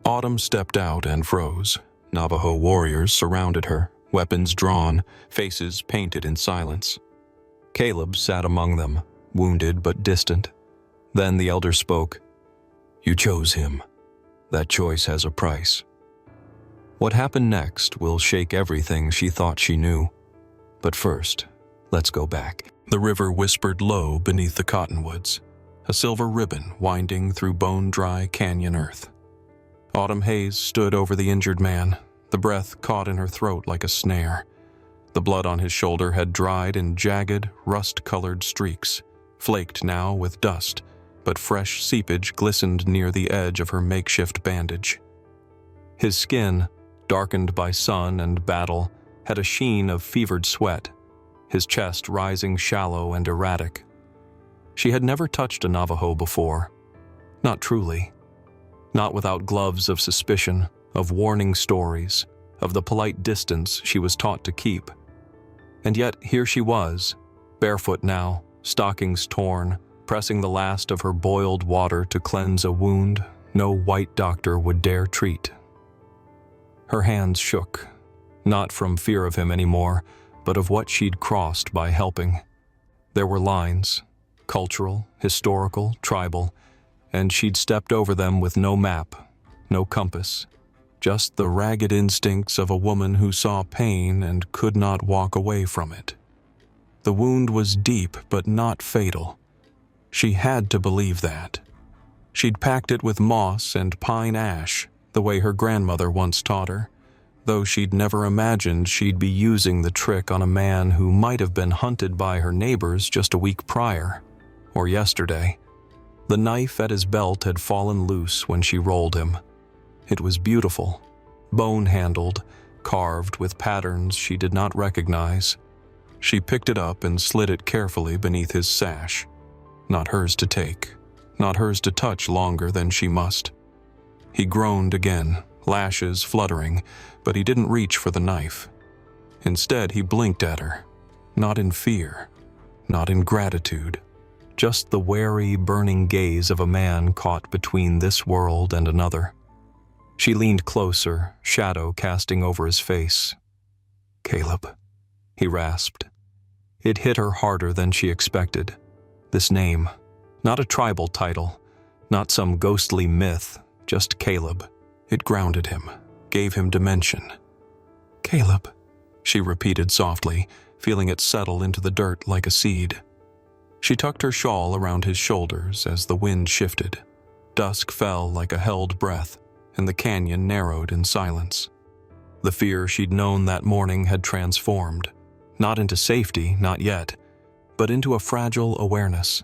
Autumn stepped out and froze. Navajo warriors surrounded her, weapons drawn, faces painted in silence. Caleb sat among them, wounded but distant. Then the elder spoke. "You chose him. That choice has a price." What happened next will shake everything she thought she knew. But first, let's go back. The river whispered low beneath the cottonwoods, a silver ribbon winding through bone-dry canyon earth. Autumn haze stood over the injured man, the breath caught in her throat like a snare. The blood on his shoulder had dried in jagged, rust-colored streaks, flaked now with dust, but fresh seepage glistened near the edge of her makeshift bandage. His skin, darkened by sun and battle, had a sheen of fevered sweat, his chest rising shallow and erratic. She had never touched a Navajo before. Not truly. Not without gloves of suspicion, of warning stories, of the polite distance she was taught to keep. And yet here she was, barefoot now, stockings torn, pressing the last of her boiled water to cleanse a wound no white doctor would dare treat. Her hands shook, not from fear of him anymore, but of what she'd crossed by helping. There were lines, cultural, historical, tribal, and she'd stepped over them with no map, no compass, just the ragged instincts of a woman who saw pain and could not walk away from it. The wound was deep but not fatal. She had to believe that. She'd packed it with moss and pine ash, the way her grandmother once taught her, though she'd never imagined she'd be using the trick on a man who might have been hunted by her neighbors just a week prior, or yesterday. The knife at his belt had fallen loose when she rolled him. It was beautiful, bone-handled, carved with patterns she did not recognize. She picked it up and slid it carefully beneath his sash. Not hers to take, not hers to touch longer than she must. He groaned again, lashes fluttering, but he didn't reach for the knife. Instead, he blinked at her, not in fear, not in gratitude, just the wary, burning gaze of a man caught between this world and another. She leaned closer, shadow casting over his face. "Caleb," he rasped. It hit her harder than she expected. This name, not a tribal title, not some ghostly myth, just Caleb. It grounded him, gave him dimension. "Caleb," she repeated softly, feeling it settle into the dirt like a seed. She tucked her shawl around his shoulders as the wind shifted. Dusk fell like a held breath, and the canyon narrowed in silence. The fear she'd known that morning had transformed, not into safety, not yet, but into a fragile awareness.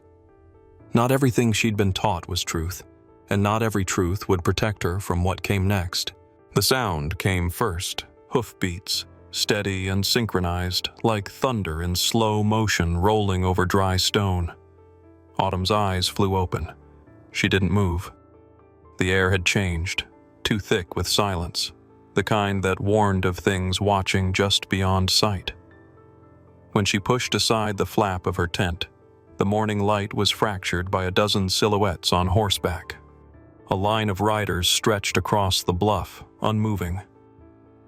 Not everything she'd been taught was truth, and not every truth would protect her from what came next. The sound came first, hoofbeats, steady and synchronized, like thunder in slow motion rolling over dry stone. Autumn's eyes flew open. She didn't move. The air had changed, too thick with silence, the kind that warned of things watching just beyond sight. When she pushed aside the flap of her tent, the morning light was fractured by a dozen silhouettes on horseback. A line of riders stretched across the bluff, unmoving.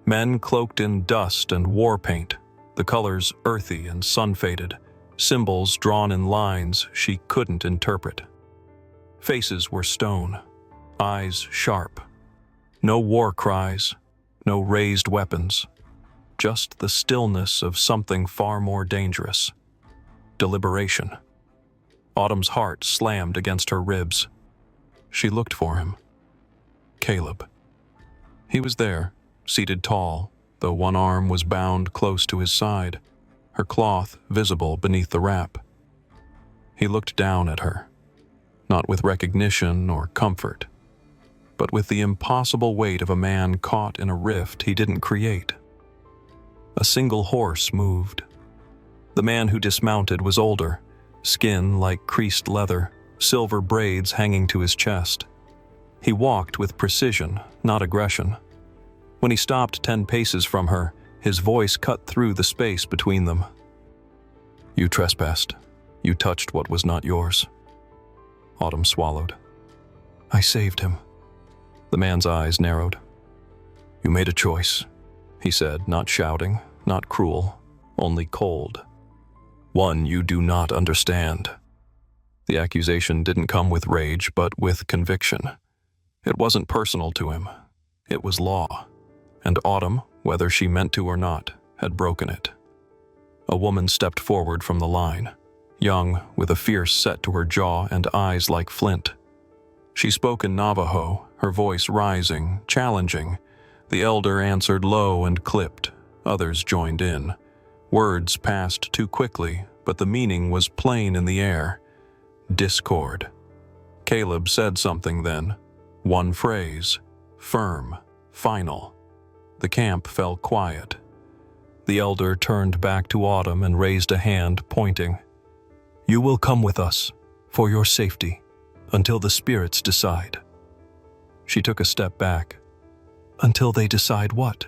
Men cloaked in dust and war paint, the colors earthy and sun-faded, symbols drawn in lines she couldn't interpret. Faces were stone, eyes sharp. No war cries, no raised weapons, just the stillness of something far more dangerous. Deliberation. Autumn's heart slammed against her ribs. She looked for him. Caleb. He was there, seated tall, though one arm was bound close to his side, her cloth visible beneath the wrap. He looked down at her, not with recognition or comfort, but with the impossible weight of a man caught in a rift he didn't create. A single horse moved. The man who dismounted was older, skin like creased leather, silver braids hanging to his chest. He walked with precision, not aggression. When he stopped 10 paces from her, his voice cut through the space between them. "You trespassed. You touched what was not yours." Autumn swallowed. "I saved him." The man's eyes narrowed. "You made a choice," he said, not shouting, not cruel, only cold. "One you do not understand." The accusation didn't come with rage, but with conviction. It wasn't personal to him. It was law. And Autumn, whether she meant to or not, had broken it. A woman stepped forward from the line, young, with a fierce set to her jaw and eyes like flint. She spoke in Navajo, her voice rising, challenging. The elder answered low and clipped. Others joined in. Words passed too quickly, but the meaning was plain in the air. Discord. Caleb said something then. One phrase. Firm. Final. The camp fell quiet. The elder turned back to Autumn and raised a hand, pointing. "You will come with us, for your safety, until the spirits decide." She took a step back. "Until they decide what?"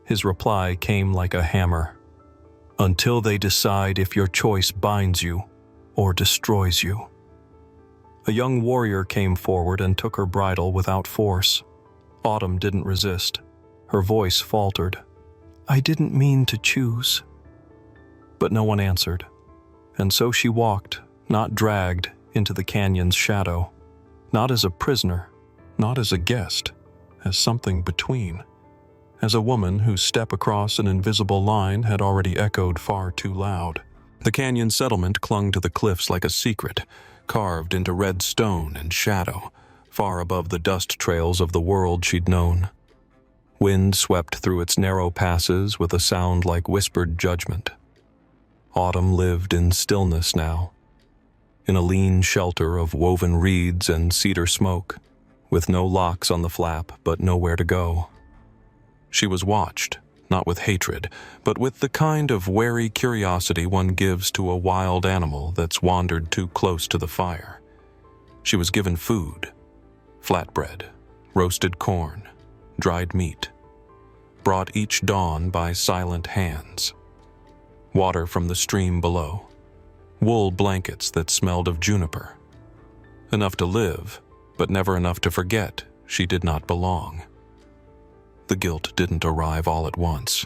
His reply came like a hammer. "Until they decide if your choice binds you or destroys you." A young warrior came forward and took her bridle without force. Autumn didn't resist. Her voice faltered. "I didn't mean to choose." But no one answered, and so she walked, not dragged, into the canyon's shadow, not as a prisoner, not as a guest, as something between, as a woman whose step across an invisible line had already echoed far too loud. The canyon settlement clung to the cliffs like a secret, carved into red stone and shadow, far above the dust trails of the world she'd known. Wind swept through its narrow passes with a sound like whispered judgment. Autumn lived in stillness now, in a lean shelter of woven reeds and cedar smoke, with no locks on the flap but nowhere to go. She was watched, not with hatred, but with the kind of wary curiosity one gives to a wild animal that's wandered too close to the fire. She was given food, flatbread, roasted corn, dried meat, brought each dawn by silent hands. Water from the stream below, wool blankets that smelled of juniper. Enough to live, but never enough to forget she did not belong. The guilt didn't arrive all at once.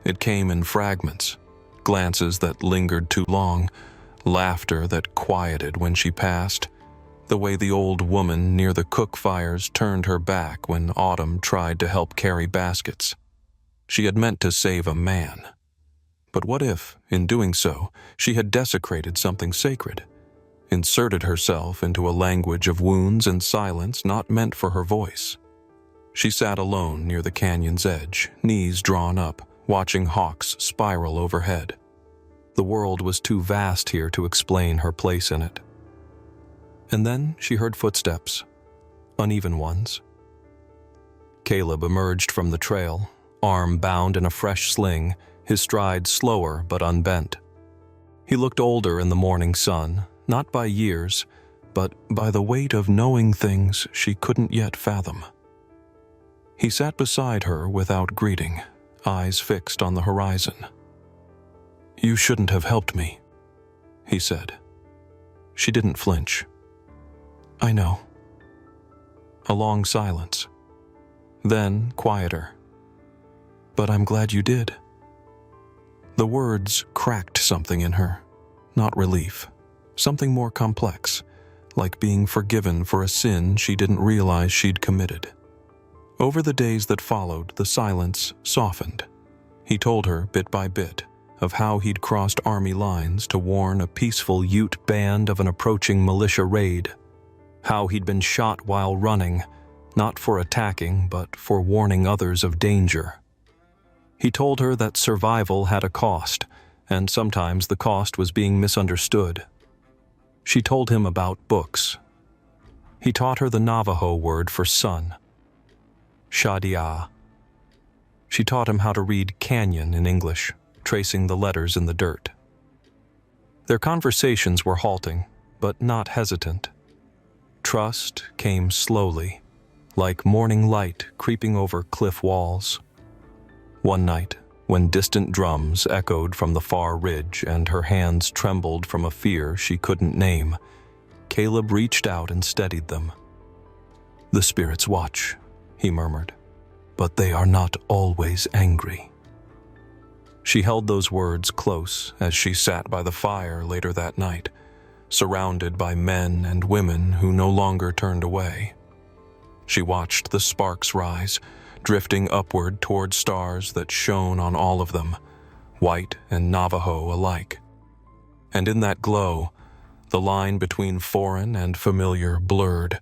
It came in fragments, glances that lingered too long, laughter that quieted when she passed, the way the old woman near the cook fires turned her back when Autumn tried to help carry baskets. She had meant to save a man. But what if, in doing so, she had desecrated something sacred, inserted herself into a language of wounds and silence not meant for her voice? She sat alone near the canyon's edge, knees drawn up, watching hawks spiral overhead. The world was too vast here to explain her place in it. And then she heard footsteps, uneven ones. Caleb emerged from the trail, arm bound in a fresh sling, his stride slower but unbent. He looked older in the morning sun, not by years, but by the weight of knowing things she couldn't yet fathom. He sat beside her without greeting, eyes fixed on the horizon. "You shouldn't have helped me," he said. She didn't flinch. "I know." A long silence. Then quieter. "But I'm glad you did." The words cracked something in her, not relief, something more complex, like being forgiven for a sin she didn't realize she'd committed. Over the days that followed, the silence softened. He told her, bit by bit, of how he'd crossed army lines to warn a peaceful Ute band of an approaching militia raid, how he'd been shot while running, not for attacking, but for warning others of danger. He told her that survival had a cost, and sometimes the cost was being misunderstood. She told him about books. He taught her the Navajo word for sun, Shadia. She taught him how to read canyon in English, tracing the letters in the dirt. Their conversations were halting, but not hesitant. Trust came slowly, like morning light creeping over cliff walls. One night, when distant drums echoed from the far ridge and her hands trembled from a fear she couldn't name, Caleb reached out and steadied them. "The spirits watch," he murmured, "but they are not always angry." She held those words close as she sat by the fire later that night, surrounded by men and women who no longer turned away. She watched the sparks rise, drifting upward toward stars that shone on all of them, white and Navajo alike. And in that glow, the line between foreign and familiar blurred.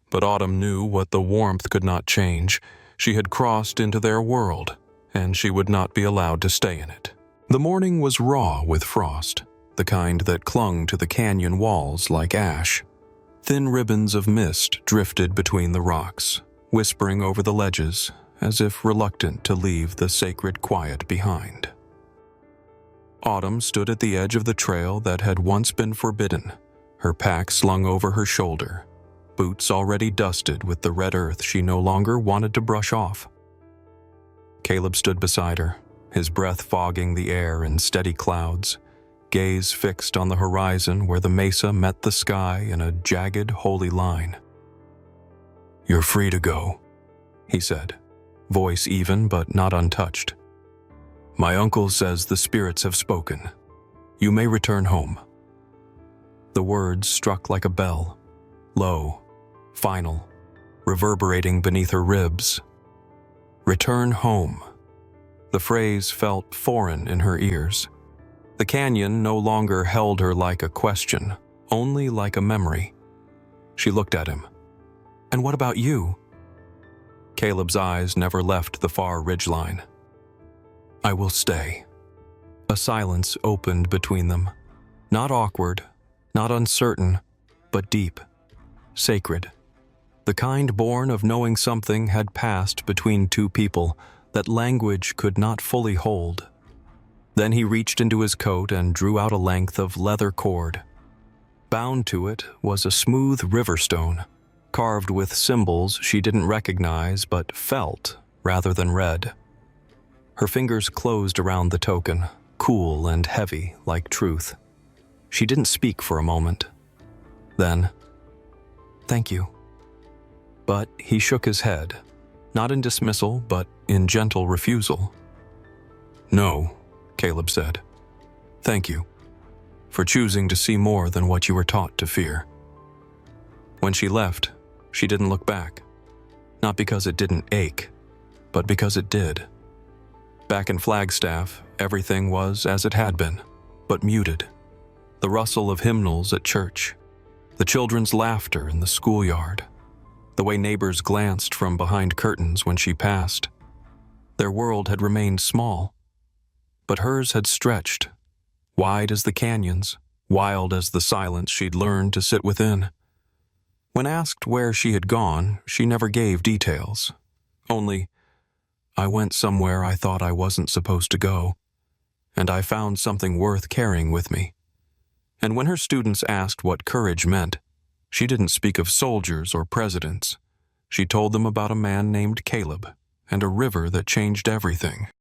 But Autumn knew what the warmth could not change. She had crossed into their world, and she would not be allowed to stay in it. The morning was raw with frost, the kind that clung to the canyon walls like ash. Thin ribbons of mist drifted between the rocks, whispering over the ledges, as if reluctant to leave the sacred quiet behind. Autumn stood at the edge of the trail that had once been forbidden, her pack slung over her shoulder, boots already dusted with the red earth she no longer wanted to brush off. Caleb stood beside her, his breath fogging the air in steady clouds, gaze fixed on the horizon where the mesa met the sky in a jagged, holy line. "You're free to go," he said, voice even but not untouched. "My uncle says the spirits have spoken. You may return home." The words struck like a bell, low, final, reverberating beneath her ribs. Return home. The phrase felt foreign in her ears. The canyon no longer held her like a question, only like a memory. She looked at him. "And what about you?" Caleb's eyes never left the far ridgeline. "I will stay." A silence opened between them, not awkward, not uncertain, but deep, sacred. The kind born of knowing something had passed between two people that language could not fully hold. Then he reached into his coat and drew out a length of leather cord. Bound to it was a smooth river stone, carved with symbols she didn't recognize but felt rather than read. Her fingers closed around the token, cool and heavy like truth. She didn't speak for a moment. Then, "Thank you." But he shook his head, not in dismissal but in gentle refusal. "No," Caleb said. "Thank you for choosing to see more than what you were taught to fear." When she left, she didn't look back. Not because it didn't ache, but because it did. Back in Flagstaff, everything was as it had been, but muted. The rustle of hymnals at church, the children's laughter in the schoolyard, the way neighbors glanced from behind curtains when she passed. Their world had remained small, but hers had stretched, wide as the canyons, wild as the silence she'd learned to sit within. When asked where she had gone, she never gave details. Only, "I went somewhere I thought I wasn't supposed to go, and I found something worth carrying with me." And when her students asked what courage meant, she didn't speak of soldiers or presidents. She told them about a man named Caleb and a river that changed everything.